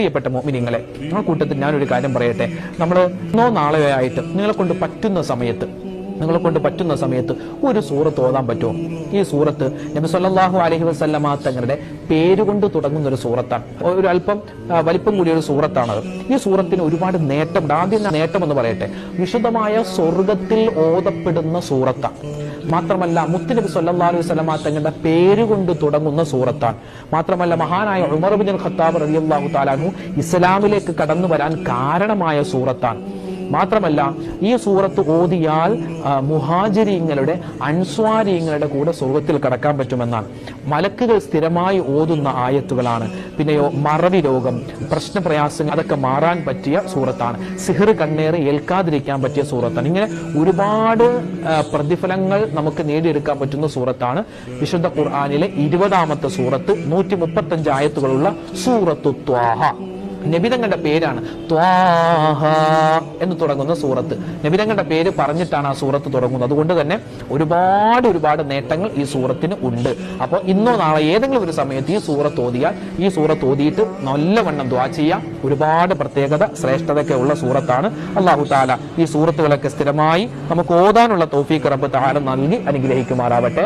പ്രിയപ്പെട്ട മുഅ്മിനീങ്ങളെ, ആ കൂട്ടത്തിൽ ഞാനൊരു കാര്യം പറയട്ടെ. നമ്മൾ ഇന്നോ നാളെയോ ആയിട്ട് നിങ്ങളെ കൊണ്ട് പറ്റുന്ന സമയത്ത് ഒരു സൂറത്ത് ഓതാൻ പറ്റുമോ? ഈ സൂറത്ത് നബി സല്ലല്ലാഹു അലൈഹി വസല്ലമ തങ്ങളുടെ പേരുകൊണ്ട് തുടങ്ങുന്ന ഒരു സൂറത്താണ്. ഒരു അല്പം വലിപ്പം കൂടിയ ഒരു സൂറത്താണത്. ഈ സൂറത്തിന് ഒരുപാട് നേട്ടമുണ്ട്. ആദ്യം നേട്ടം എന്ന് പറയട്ടെ, വിശുദ്ധമായ സ്വർഗത്തിൽ ഓതപ്പെടുന്ന സൂറത്താണ്. മാത്രമല്ല മുത്തുനബി സല്ലല്ലാഹു അലൈഹി വസല്ലമ തങ്ങളുടെ പേരുകൊണ്ട് തുടങ്ങുന്ന സൂറത്താണ്. മാത്രമല്ല മഹാനായ ഉമർ ഇബ്നുൽ ഖത്താബ് റളിയല്ലാഹു തആല അൻഹു ഇസ്ലാമിലേക്ക് കടന്നു വരാൻ കാരണമായ സൂറത്താണ്. മാത്രമല്ല ഈ സൂറത്ത് ഓതിയാൽ മുഹാജിരീങ്ങളുടെ അൻസ്വാരീങ്ങളുടെ കൂടെ സ്വർഗത്തിൽ കടക്കാൻ പറ്റുമെന്നാണ്. മലക്കുകൾ സ്ഥിരമായി ഓതുന്ന ആയത്തുകളാണ്. പിന്നെയോ മറവി രോഗം, പ്രശ്നപ്രയാസങ്ങൾ അതൊക്കെ മാറാൻ പറ്റിയ സൂറത്താണ്. സിഹർ കണ്ണേറ് ഏൽക്കാതിരിക്കാൻ പറ്റിയ സൂറത്താണ്. ഇങ്ങനെ ഒരുപാട് പ്രതിഫലങ്ങൾ നമുക്ക് നേടിയെടുക്കാൻ പറ്റുന്ന സൂറത്താണ് വിശുദ്ധ ഖുർആനിലെ 20-ാമത്തെ സൂറത്ത്, 135 ആയത്തുകളുള്ള സൂറത്തു ത്വാഹ. നബിതങ്ങളുടെ പേരാണ് ത്വാഹ എന്ന് തുടങ്ങുന്ന സൂറത്ത്. നബിതങ്ങളുടെ പേര് പറഞ്ഞിട്ടാണ് ആ സൂറത്ത് തുടങ്ങുന്നത്. അതുകൊണ്ട് തന്നെ ഒരുപാട് നേട്ടങ്ങൾ ഈ സൂറത്തിന് ഉണ്ട്. അപ്പോൾ ഇന്നോ നാളെ ഏതെങ്കിലും ഒരു സമയത്ത് ഈ സൂറത്ത് ഓതിയാൽ, ഈ സൂറത്ത് ഓതിയിട്ട് നല്ലവണ്ണം ദുആ ചെയ്യാം. ഒരുപാട് പ്രത്യേകത ശ്രേഷ്ഠതയൊക്കെ ഉള്ള സൂറത്താണ്. അല്ലാഹു തആല ഈ സൂറത്തുകളൊക്കെ സ്ഥിരമായി നമുക്ക് ഓതാനുള്ള തൗഫീഖ് റബ്ബ് തആല നൽകി അനുഗ്രഹിക്കുമാറാവട്ടെ.